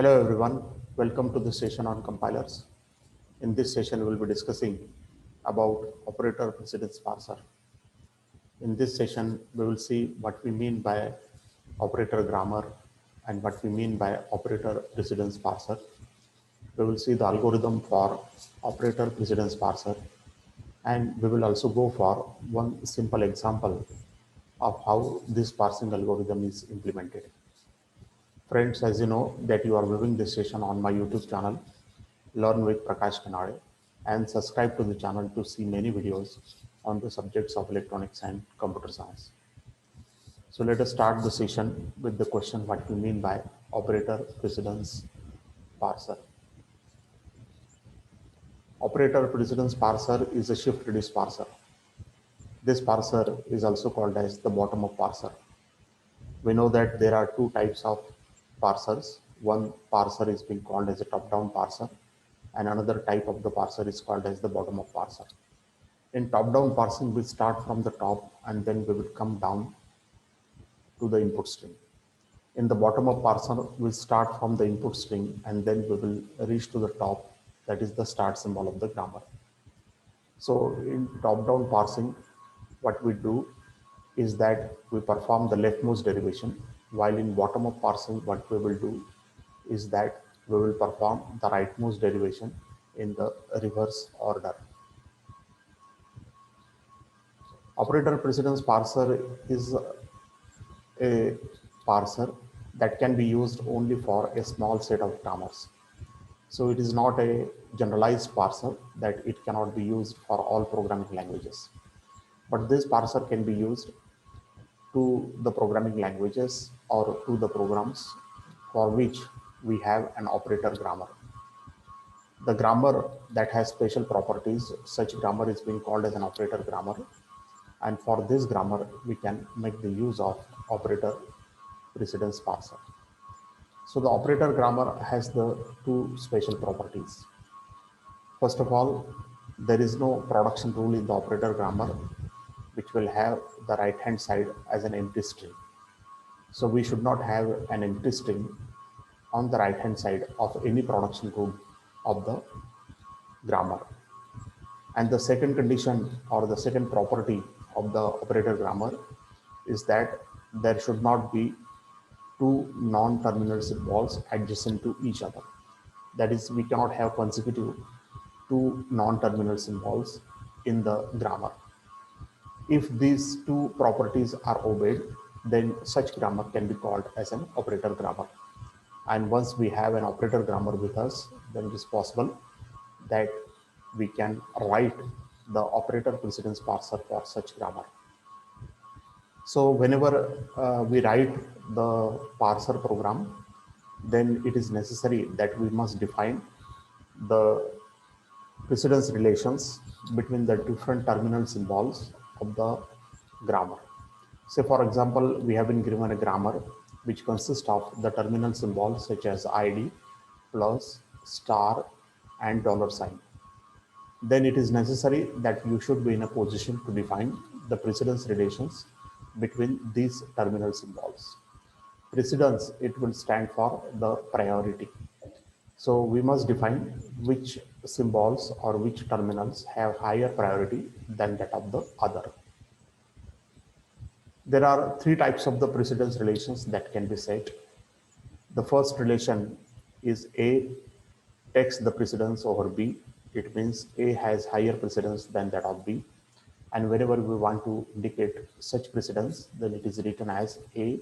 Hello everyone, welcome to the session on compilers. In this session, we will be discussing about operator precedence parser. In this session, we will see what we mean by operator grammar and what we mean by operator precedence parser. We will see the algorithm for operator precedence parser, and we will also go for one simple example of how this parsing algorithm is implemented. Friends, as you know that you are viewing this session on my YouTube channel, Learn with Prakash Kanade, and subscribe to the channel to see many videos on the subjects of electronics and computer science. So let us start the session with the question what we mean by operator precedence parser. Operator precedence parser is a shift reduce parser. This parser is also called as the bottom-up parser. We know that there are two types of parsers. One parser is being called as a top-down parser, and another type of the parser is called as the bottom-up parser. In top-down parsing, we start from the top and then we will come down to the input string. In the bottom-up parser, we start from the input string and then we will reach to the top, that is the start symbol of the grammar. So in top-down parsing, what we do is that we perform the leftmost derivation, while in bottom-up parsing, what we will do is that we will perform the rightmost derivation in the reverse order. Operator precedence parser is a parser that can be used only for a small set of grammars. So it is not a generalized parser that it cannot be used for all programming languages. But this parser can be used to the programming languages or to the programs for which we have an operator grammar. The grammar that has special properties, such grammar is being called as an operator grammar. And for this grammar, we can make the use of operator precedence parser. So the operator grammar has the two special properties. First of all, there is no production rule in the operator grammar, which will have the right hand side as an empty string. So we should not have an empty string on the right hand side of any production rule of the grammar. And the second condition or the second property of the operator grammar is that there should not be two non-terminal symbols adjacent to each other. That is, we cannot have consecutive two non-terminal symbols in the grammar. If these two properties are obeyed, then such grammar can be called as an operator grammar. And once we have an operator grammar with us, then it is possible that we can write the operator precedence parser for such grammar. So whenever we write the parser program, then it is necessary that we must define the precedence relations between the different terminal symbols of the grammar. Say for example, we have been given a grammar which consists of the terminal symbols such as ID, plus, star, and $sign. Then it is necessary that you should be in a position to define the precedence relations between these terminal symbols. Precedence, it will stand for the priority. So we must define which symbols or which terminals have higher priority than that of the other. There are three types of the precedence relations that can be set. The first relation is A takes the precedence over B. It means A has higher precedence than that of B. And whenever we want to indicate such precedence, then it is written as A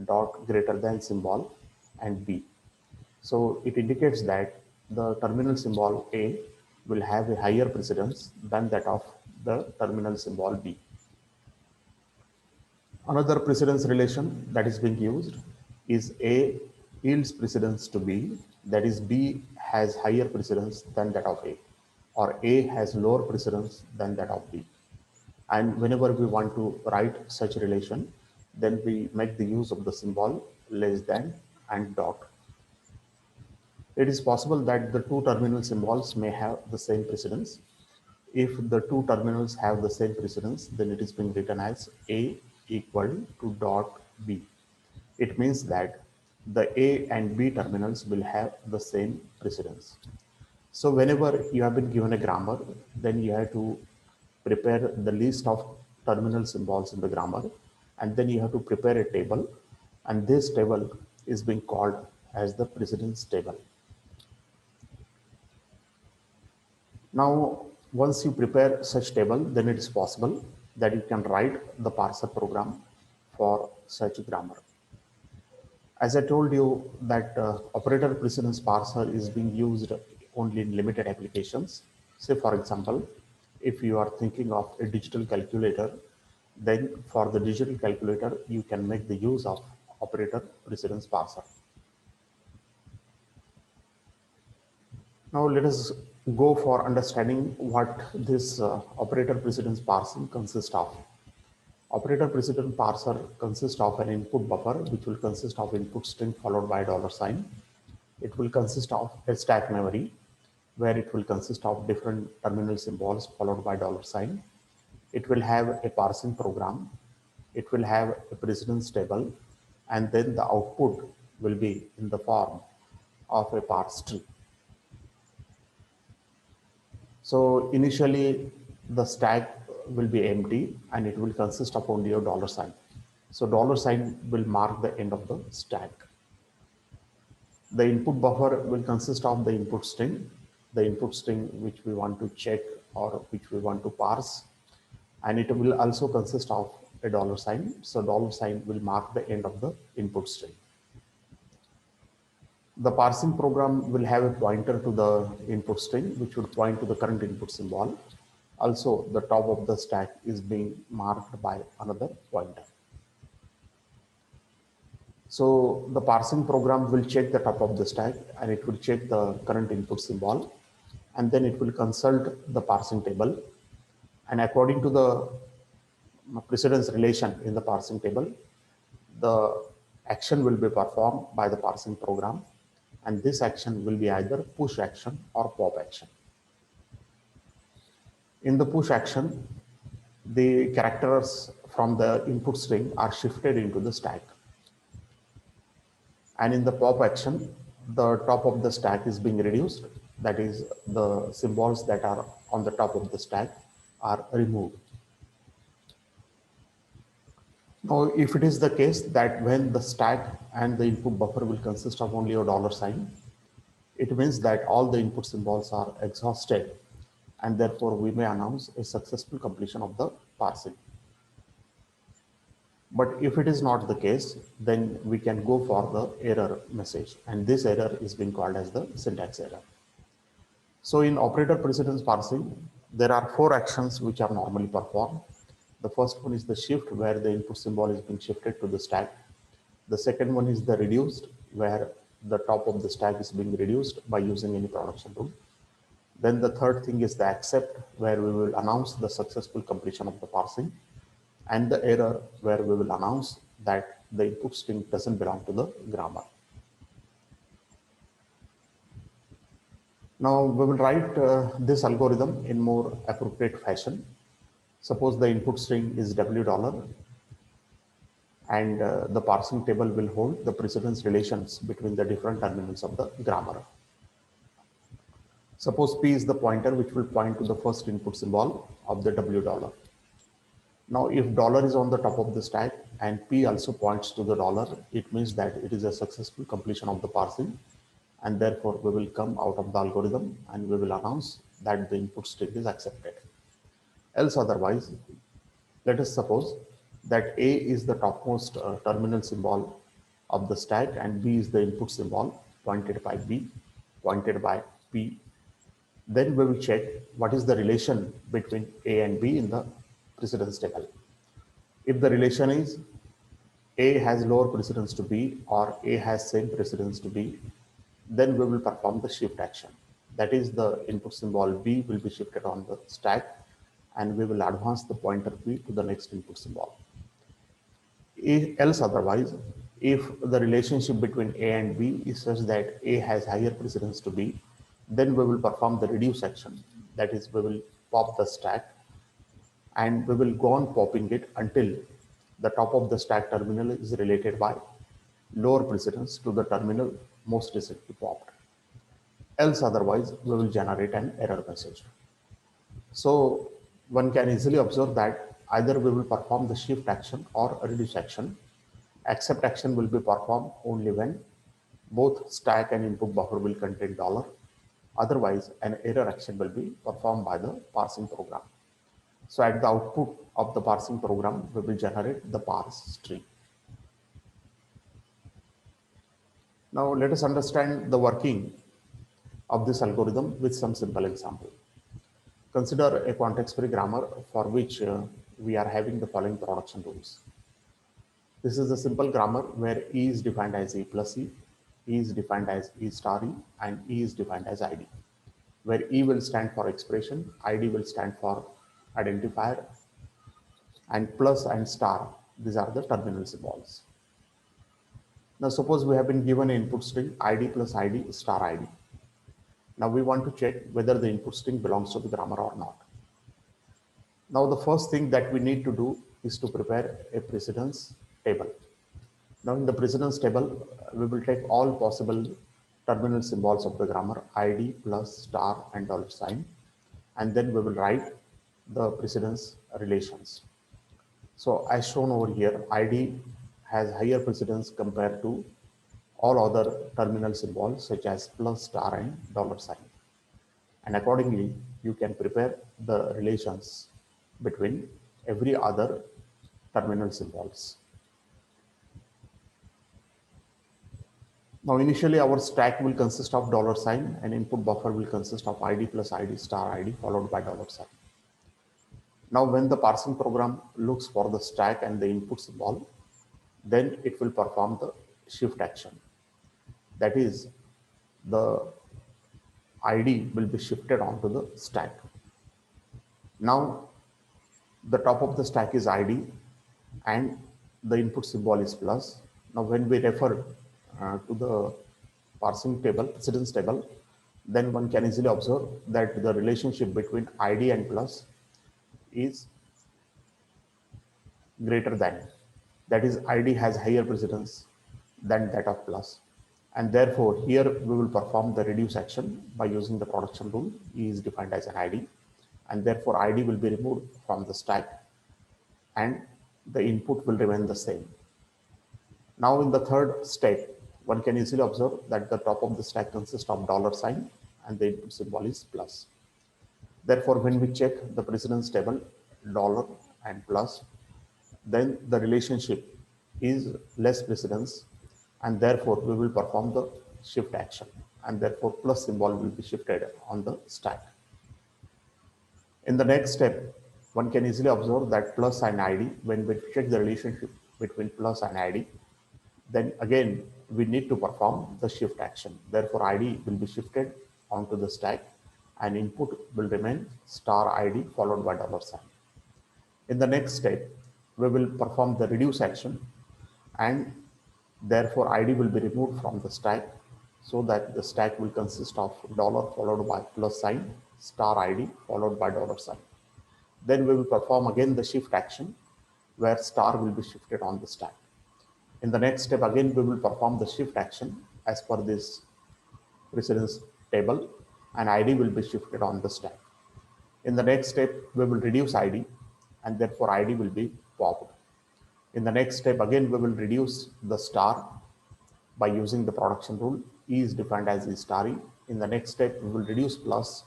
dot greater than symbol and B. So it indicates that the terminal symbol A will have a higher precedence than that of the terminal symbol B. Another precedence relation that is being used is A yields precedence to B, that is B has higher precedence than that of A, or A has lower precedence than that of B. And whenever we want to write such relation, then we make the use of the symbol less than and dot. It is possible that the two terminal symbols may have the same precedence. If the two terminals have the same precedence, then it is being written as A equal to dot B. It means that the A and B terminals will have the same precedence. So whenever you have been given a grammar, then you have to prepare the list of terminal symbols in the grammar, and then you have to prepare a table, and this table is being called as the precedence table. Now, once you prepare such table, then it is possible that you can write the parser program for such grammar. As I told you that operator precedence parser is being used only in limited applications. Say for example, if you are thinking of a digital calculator, then for the digital calculator, you can make the use of operator precedence parser. Now let us go for understanding what this operator precedence parsing consists of. Operator precedence parser consists of an input buffer, which will consist of input string followed by $sign. It will consist of a stack memory, where it will consist of different terminal symbols followed by $sign. It will have a parsing program. It will have a precedence table, and then the output will be in the form of a parse tree. So initially the stack will be empty and it will consist of only a $sign. So $sign will mark the end of the stack. The input buffer will consist of the input string which we want to check or which we want to parse, and it will also consist of a $sign. So $sign will mark the end of the input string. The parsing program will have a pointer to the input string, which would point to the current input symbol. Also, the top of the stack is being marked by another pointer. So the parsing program will check the top of the stack and it will check the current input symbol, and then it will consult the parsing table. And according to the precedence relation in the parsing table, the action will be performed by the parsing program, and this action will be either push action or pop action. In the push action, the characters from the input string are shifted into the stack. And in the pop action, the top of the stack is being reduced. That is, the symbols that are on the top of the stack are removed. Now, if it is the case that when the stack and the input buffer will consist of only a $sign, it means that all the input symbols are exhausted, and therefore we may announce a successful completion of the parsing. But if it is not the case, then we can go for the error message, and this error is being called as the syntax error. So in operator precedence parsing, there are 4 actions which are normally performed. The first one is the shift, where the input symbol is being shifted to the stack. The second one is the reduced, where the top of the stack is being reduced by using any production rule. Then the third thing is the accept, where we will announce the successful completion of the parsing, and the error, where we will announce that the input string doesn't belong to the grammar. Now we will write this algorithm in more appropriate fashion. Suppose the input string is $, and the parsing table will hold the precedence relations between the different terminals of the grammar. Suppose P is the pointer which will point to the first input symbol of the $. Now, if dollar is on the top of the stack and P also points to the dollar, it means that it is a successful completion of the parsing, and therefore we will come out of the algorithm and we will announce that the input string is accepted. Else otherwise, let us suppose that A is the topmost terminal symbol of the stack and B is the input symbol pointed by B, pointed by P. Then we will check what is the relation between A and B in the precedence table. If the relation is A has lower precedence to B or A has same precedence to B, then we will perform the shift action. That is, the input symbol B will be shifted on the stack and we will advance the pointer P to the next input symbol. Else otherwise, if the relationship between A and B is such that A has higher precedence to B, then we will perform the reduce action. That is, we will pop the stack and we will go on popping it until the top of the stack terminal is related by lower precedence to the terminal most recently popped. Else otherwise, we will generate an error message. So one can easily observe that either we will perform the shift action or reduce action. Accept action will be performed only when both stack and input buffer will contain dollar. Otherwise, an error action will be performed by the parsing program. So at the output of the parsing program, we will generate the parse string. Now let us understand the working of this algorithm with some simple example. Consider a context-free grammar for which we are having the following production rules. This is a simple grammar where E is defined as E plus E, E is defined as E star E, and E is defined as ID, where E will stand for expression, ID will stand for identifier, and plus and star, these are the terminal symbols. Now suppose we have been given an input string ID plus ID star ID. Now we want to check whether the input string belongs to the grammar or not. Now the first thing that we need to do is to prepare a precedence table. Now in the precedence table, we will take all possible terminal symbols of the grammar ID plus star and dollar sign, and then we will write the precedence relations. So as shown over here, ID has higher precedence compared to all other terminal symbols such as plus, star, and dollar sign. And accordingly, you can prepare the relations between every other terminal symbols. Now, initially, our stack will consist of dollar sign and input buffer will consist of ID plus ID star ID followed by dollar sign. Now, when the parsing program looks for the stack and the input symbol, then it will perform the shift action. That is, the ID will be shifted onto the stack. Now, the top of the stack is ID and the input symbol is plus. Now, when we refer to the parsing table, precedence table, then one can easily observe that the relationship between ID and plus is greater than. That is, ID has higher precedence than that of plus. And therefore, here we will perform the reduce action by using the production rule. E is defined as an ID, and therefore ID will be removed from the stack and the input will remain the same. Now in the third step, one can easily observe that the top of the stack consists of dollar sign and the input symbol is plus. Therefore, when we check the precedence table, dollar and plus, then the relationship is less precedence and therefore we will perform the shift action and therefore plus symbol will be shifted on the stack. In the next step, one can easily observe that plus and ID, when we check the relationship between plus and ID, then again we need to perform the shift action. Therefore, ID will be shifted onto the stack and input will remain star ID followed by dollar sign. In the next step, we will perform the reduce action and therefore ID will be removed from the stack so that the stack will consist of dollar followed by plus sign, star ID followed by dollar sign. Then we will perform again the shift action where star will be shifted on the stack. In the next step, again, we will perform the shift action as per this precedence table and ID will be shifted on the stack. In the next step, we will reduce ID and therefore ID will be popped. In the next step, again, we will reduce the star by using the production rule. E is defined as E star E. In the next step, we will reduce plus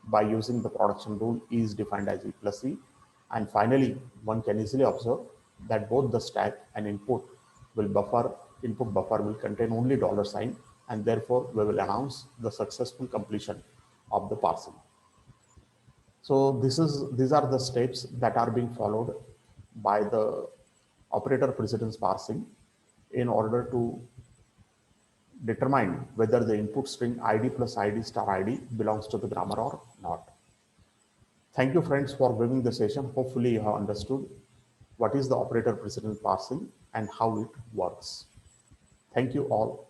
by using the production rule. E is defined as E plus E. And finally, one can easily observe that both the stack and input buffer will contain only dollar sign and therefore we will announce the successful completion of the parsing. So these are the steps that are being followed by the operator precedence parsing in order to determine whether the input string ID plus ID star ID belongs to the grammar or not. Thank you friends for viewing the session. Hopefully you have understood what is the operator precedence parsing and how it works. Thank you all.